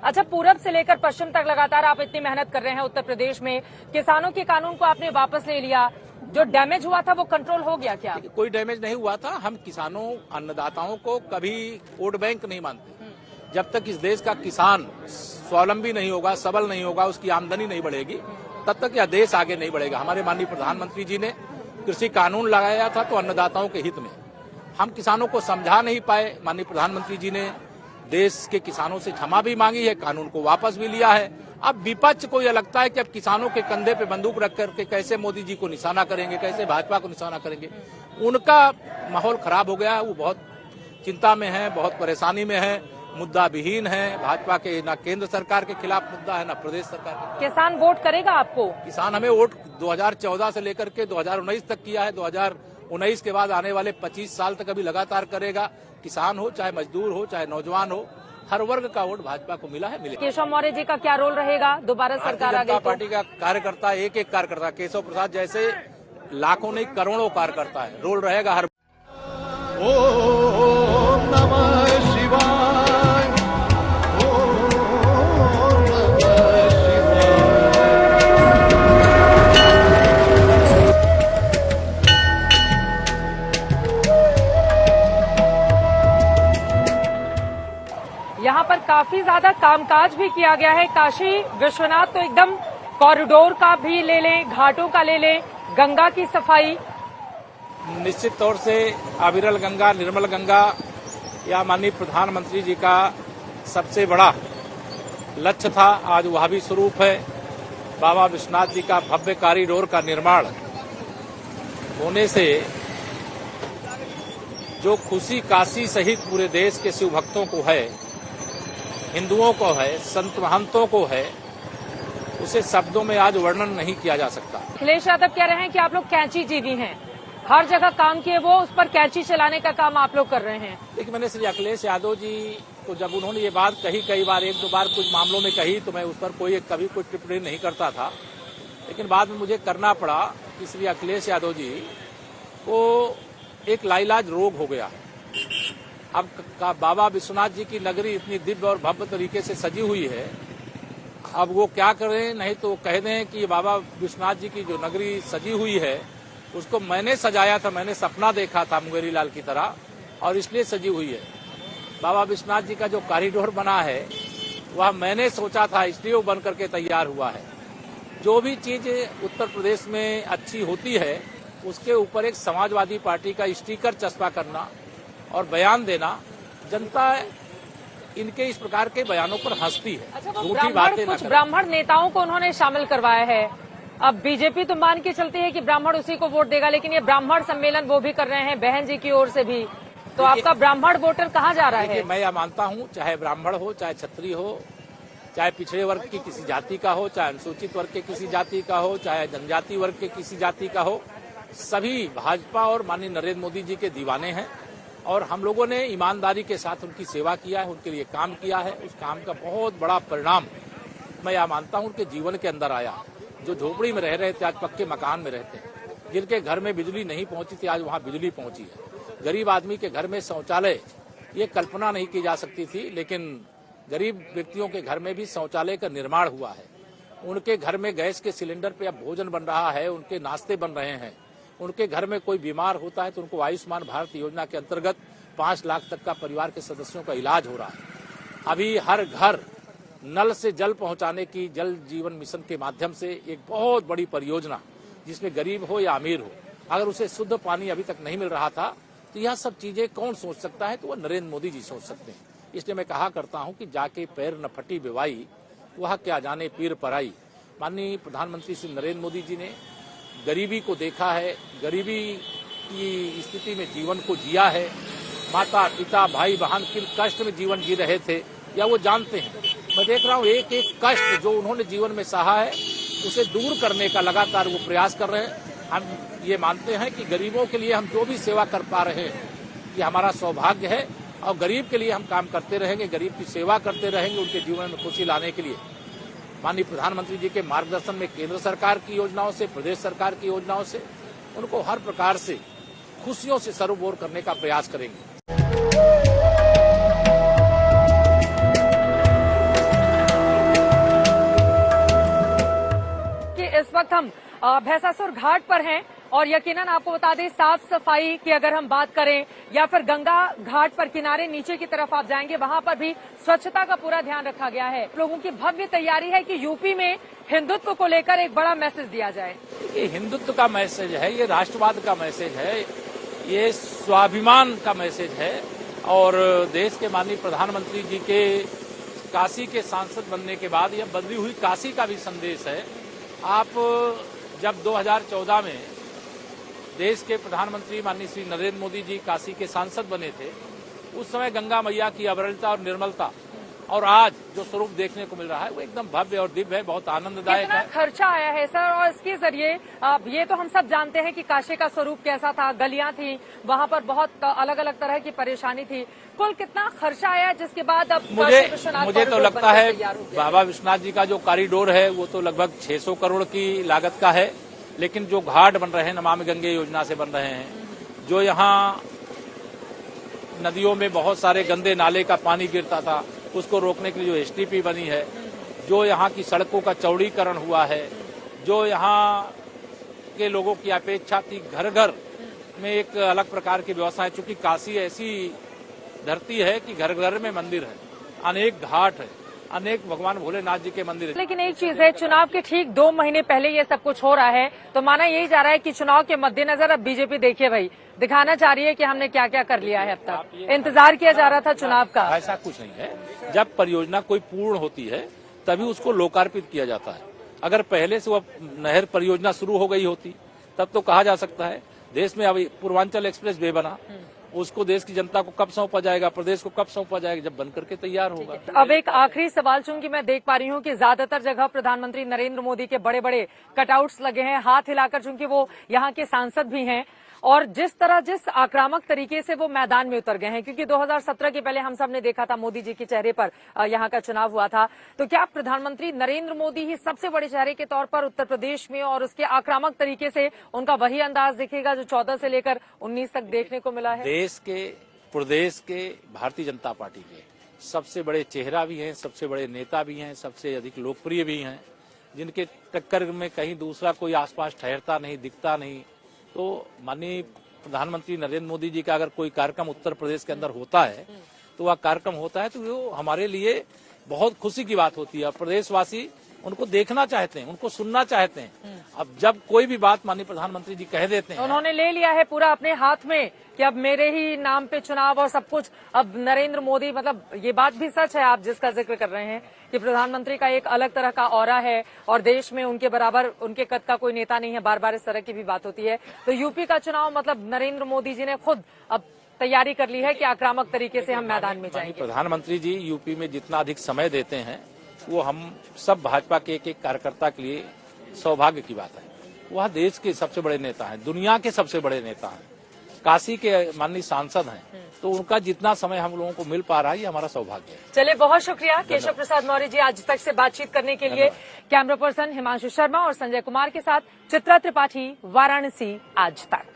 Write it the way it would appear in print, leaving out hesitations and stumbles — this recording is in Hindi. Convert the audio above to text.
अच्छा, पूरब से लेकर पश्चिम तक लगातार आप इतनी मेहनत कर रहे हैं उत्तर प्रदेश में, किसानों के कानून को आपने वापस ले लिया, जो डैमेज हुआ था वो कंट्रोल हो गया क्या? कोई डैमेज नहीं हुआ था। हम किसानों अन्नदाताओं को कभी वोट बैंक नहीं मानते। जब तक इस देश का किसान स्वावलंबी नहीं होगा, सबल नहीं होगा, उसकी आमदनी नहीं बढ़ेगी, तब तक यह देश आगे नहीं बढ़ेगा। हमारे माननीय प्रधानमंत्री जी ने कृषि कानून लगाया था तो अन्नदाताओं के हित में। हम किसानों को समझा नहीं पाए। माननीय प्रधानमंत्री जी ने देश के किसानों से क्षमा भी मांगी है, कानून को वापस भी लिया है। अब विपक्ष को यह लगता है कि अब किसानों के कंधे पे बंदूक रख करके कैसे मोदी जी को निशाना करेंगे, कैसे भाजपा को निशाना करेंगे। उनका माहौल खराब हो गया है। वो बहुत चिंता में है, बहुत परेशानी में है, मुद्दा विहीन है। भाजपा के ना केंद्र सरकार के खिलाफ मुद्दा है, ना प्रदेश सरकार के। किसान वोट करेगा आपको? किसान हमें वोट 2014 से लेकर के 2019 तक किया है। 2019 के बाद आने वाले 25 साल तक अभी लगातार करेगा। किसान हो, चाहे मजदूर हो, चाहे नौजवान हो, हर वर्ग का वोट भाजपा को मिला है, मिलेगा। केशव मौर्य जी का क्या रोल रहेगा दोबारा सरकार आ गई तो? पार्टी का कार्यकर्ता, एक एक कार्यकर्ता, केशव प्रसाद जैसे लाखों नहीं करोड़ों कार्यकर्ता है, रोल रहेगा हर। ओम नमः शिवाय, ओम नमः शिवाय। यहाँ पर काफी ज्यादा कामकाज भी किया गया है। काशी विश्वनाथ तो एकदम कॉरिडोर का भी ले लें, घाटों का ले लें, गंगा की सफाई। निश्चित तौर से अविरल गंगा, निर्मल गंगा या माननीय प्रधानमंत्री जी का सबसे बड़ा लक्ष्य था, आज वह भी स्वरूप है। बाबा विश्वनाथ जी का भव्य कॉरिडोर का निर्माण होने से जो खुशी काशी सहित पूरे देश के शिव भक्तों को है, हिंदुओं को है, संत महंतों को है, उसे शब्दों में आज वर्णन नहीं किया जा सकता। अखिलेश यादव कह रहे हैं कि आप लोग कैंची जीवी हैं, हर जगह काम किए वो, उस पर कैंची चलाने का काम आप लोग कर रहे हैं। लेकिन मैंने श्री अखिलेश यादव जी को जब उन्होंने ये बात कही, कई बार, एक दो बार कुछ मामलों में कही, तो मैं उस पर कभी कोई टिप्पणी नहीं करता था। लेकिन बाद में मुझे करना पड़ा कि श्री अखिलेश यादव जी को एक लाइलाज रोग हो गया है। अब बाबा विश्वनाथ जी की नगरी इतनी दिव्य और भव्य तरीके से सजी हुई है, अब वो क्या करें, नहीं तो कह दें कि बाबा विश्वनाथ जी की जो नगरी सजी हुई है उसको मैंने सजाया था, मैंने सपना देखा था मुंगेरी लाल की तरह, और इसलिए सजी हुई है। बाबा विश्वनाथ जी का जो कॉरिडोर बना है वह मैंने सोचा था, इसलिए वो बन करके तैयार हुआ है। जो भी चीज उत्तर प्रदेश में अच्छी होती है उसके ऊपर एक समाजवादी पार्टी का स्टिकर चस्पा करना और बयान देना, जनता इनके इस प्रकार के बयानों पर हंसती है। अच्छा, झूठी बातें कुछ ब्राह्मण नेताओं को उन्होंने शामिल करवाया है। अब बीजेपी तो मान के चलती है कि ब्राह्मण उसी को वोट देगा, लेकिन ये ब्राह्मण सम्मेलन वो भी कर रहे हैं बहन जी की ओर से भी, तो आपका ब्राह्मण वोटर कहाँ जा रहा है? मैं यह मानता हूँ, चाहे ब्राह्मण हो, चाहे क्षत्रिय हो, चाहे पिछड़े वर्ग की किसी जाति का हो, चाहे अनुसूचित वर्ग के किसी जाति का हो, चाहे जनजाति वर्ग के किसी जाति का हो, सभी भाजपा और माननीय नरेंद्र मोदी जी के दीवाने हैं। और हम लोगों ने ईमानदारी के साथ उनकी सेवा किया है, उनके लिए काम किया है। उस काम का बहुत बड़ा परिणाम मैं यह मानता हूँ उनके जीवन के अंदर आया। जो झोपड़ी में रह रहे थे आज पक्के मकान में रहते हैं, जिनके घर में बिजली नहीं पहुंची थी आज वहां बिजली पहुंची है। गरीब आदमी के घर में शौचालय, ये कल्पना नहीं की जा सकती थी, लेकिन गरीब व्यक्तियों के घर में भी शौचालय का निर्माण हुआ है। उनके घर में गैस के सिलेंडर पे अब भोजन बन रहा है, उनके नाश्ते बन रहे हैं। उनके घर में कोई बीमार होता है तो उनको आयुष्मान भारत योजना के अंतर्गत 5 लाख तक का परिवार के सदस्यों का इलाज हो रहा है। अभी हर घर नल से जल पहुंचाने की जल जीवन मिशन के माध्यम से एक बहुत बड़ी परियोजना, जिसमें गरीब हो या अमीर हो, अगर उसे शुद्ध पानी अभी तक नहीं मिल रहा था, तो यह सब चीजें कौन सोच सकता है? तो वह नरेंद्र मोदी जी सोच सकते हैं। इसलिए मैं कहा करता हूं कि जाके पैर न फटी बिवाई, वह क्या जाने पीर पराई। माननीय प्रधानमंत्री श्री नरेंद्र मोदी जी ने गरीबी को देखा है, गरीबी की स्थिति में जीवन को जिया है। माता पिता भाई बहन किन कष्ट में जीवन जी रहे थे या वो जानते हैं। मैं देख रहा हूँ एक एक कष्ट जो उन्होंने जीवन में सहा है उसे दूर करने का लगातार वो प्रयास कर रहे हैं। हम ये मानते हैं कि गरीबों के लिए हम जो भी सेवा कर पा रहे हैं ये हमारा सौभाग्य है, और गरीब के लिए हम काम करते रहेंगे, गरीब की सेवा करते रहेंगे, उनके जीवन में खुशी लाने के लिए। माननीय प्रधानमंत्री जी के मार्गदर्शन में केंद्र सरकार की योजनाओं से, प्रदेश सरकार की योजनाओं से उनको हर प्रकार से खुशियों से सरोबोर करने का प्रयास करेंगे। हम भैंसासुर घाट पर हैं और यकीनन आपको बता दें साफ सफाई की अगर हम बात करें या फिर गंगा घाट पर किनारे नीचे की तरफ आप जाएंगे वहां पर भी स्वच्छता का पूरा ध्यान रखा गया है। लोगों की भव्य तैयारी है कि यूपी में हिंदुत्व को लेकर एक बड़ा मैसेज दिया जाए। ये हिंदुत्व का मैसेज है, ये राष्ट्रवाद का मैसेज है, ये स्वाभिमान का मैसेज है और देश के माननीय प्रधानमंत्री जी के काशी के सांसद बनने के बाद यह बदली हुई काशी का भी संदेश है। आप जब 2014 में देश के प्रधानमंत्री माननीय श्री नरेंद्र मोदी जी काशी के सांसद बने थे, उस समय गंगा मैया की अविरलता और निर्मलता और आज जो स्वरूप देखने को मिल रहा है वो एकदम भव्य और दिव्य है, बहुत आनंददायक है। खर्चा आया है सर और इसके जरिए ये तो हम सब जानते हैं कि काशी का स्वरूप कैसा था, गलियां थी, वहां पर बहुत अलग अलग तरह की परेशानी थी। कुल कितना खर्चा आया जिसके बाद अब मुझे तो लगता है बाबा विश्वनाथ जी का जो कॉरिडोर है वो तो लगभग 600 करोड़ की लागत का है, लेकिन जो घाट बन रहे हैं नमामि गंगे योजना से बन रहे हैं, जो यहाँ नदियों में बहुत सारे गंदे नाले का पानी गिरता था उसको रोकने के लिए जो एसटीपी बनी है, जो यहाँ की सड़कों का चौड़ीकरण हुआ है, जो यहाँ के लोगों की अपेक्षा थी घर घर में एक अलग प्रकार की व्यवस्था है। चूंकि काशी ऐसी धरती है कि घर घर में मंदिर है, अनेक घाट है, अनेक भगवान भोलेनाथ जी के मंदिर है। लेकिन एक चीज है, चुनाव के ठीक 2 महीने पहले ये सब कुछ हो रहा है तो माना यही जा रहा है कि चुनाव के मद्देनजर अब बीजेपी देखिए भाई दिखाना चाह रही है कि हमने क्या क्या कर लिया है। अब तक इंतजार किया जा रहा था चुनाव का। ऐसा कुछ नहीं है, जब परियोजना कोई पूर्ण होती है तभी उसको लोकार्पित किया जाता है। अगर पहले से वह नहर परियोजना शुरू हो गई होती तब तो कहा जा सकता है। देश में अभी पूर्वांचल एक्सप्रेस वे बना, उसको देश की जनता को कब सौंपा जाएगा, प्रदेश को कब सौंपा जाएगा, जब बनकर के तैयार होगा। अब एक आखिरी सवाल, चूंकि मैं देख पा रही हूँ कि ज्यादातर जगह प्रधानमंत्री नरेंद्र मोदी के बड़े बड़े कटआउट्स लगे हैं हाथ हिलाकर, चूंकि वो यहाँ के सांसद भी हैं और जिस आक्रामक तरीके से वो मैदान में उतर गए हैं, क्योंकि 2017 के पहले हम सब ने देखा था मोदी जी के चेहरे पर यहाँ का चुनाव हुआ था, तो क्या प्रधानमंत्री नरेंद्र मोदी ही सबसे बड़े चेहरे के तौर पर उत्तर प्रदेश में और उसके आक्रामक तरीके से उनका वही अंदाज दिखेगा जो 14 से लेकर 19 तक देखने को मिला है? देश के प्रदेश के भारतीय जनता पार्टी के सबसे बड़े चेहरा भी हैं, सबसे बड़े नेता भी हैं, सबसे अधिक लोकप्रिय भी हैं, जिनके टक्कर में कहीं दूसरा कोई आसपास ठहरता नहीं, दिखता नहीं। तो माननीय प्रधानमंत्री नरेंद्र मोदी जी का अगर कोई कार्यक्रम उत्तर प्रदेश के अंदर होता है तो वह कार्यक्रम होता है तो वो हमारे लिए बहुत खुशी की बात होती है। प्रदेशवासी उनको देखना चाहते हैं, उनको सुनना चाहते हैं। अब जब कोई भी बात माननीय प्रधानमंत्री जी कह देते हैं, उन्होंने ले लिया है पूरा अपने हाथ में कि अब मेरे ही नाम पे चुनाव और सब कुछ, अब नरेंद्र मोदी, मतलब ये बात भी सच है आप जिसका जिक्र कर रहे हैं कि प्रधानमंत्री का एक अलग तरह का ऑरा है और देश में उनके बराबर उनके कद का कोई नेता नहीं है, बार बार इस तरह की भी बात होती है। तो यूपी का चुनाव मतलब नरेंद्र मोदी जी ने खुद अब तैयारी कर ली है कि आक्रामक तरीके से हम मैदान में जाएंगे। प्रधानमंत्री जी यूपी में जितना अधिक समय देते हैं वो हम सब भाजपा के एक एक कार्यकर्ता के लिए सौभाग्य की बात है। वह देश के सबसे बड़े नेता हैं, दुनिया के सबसे बड़े नेता हैं, काशी के माननीय सांसद हैं, तो उनका जितना समय हम लोगों को मिल पा रहा है ये हमारा सौभाग्य है। चलिए, बहुत शुक्रिया केशव प्रसाद मौर्य जी आज तक से बातचीत करने के लिए। कैमरा पर्सन हिमांशु शर्मा और संजय कुमार के साथ चित्रा त्रिपाठी, वाराणसी आज तक।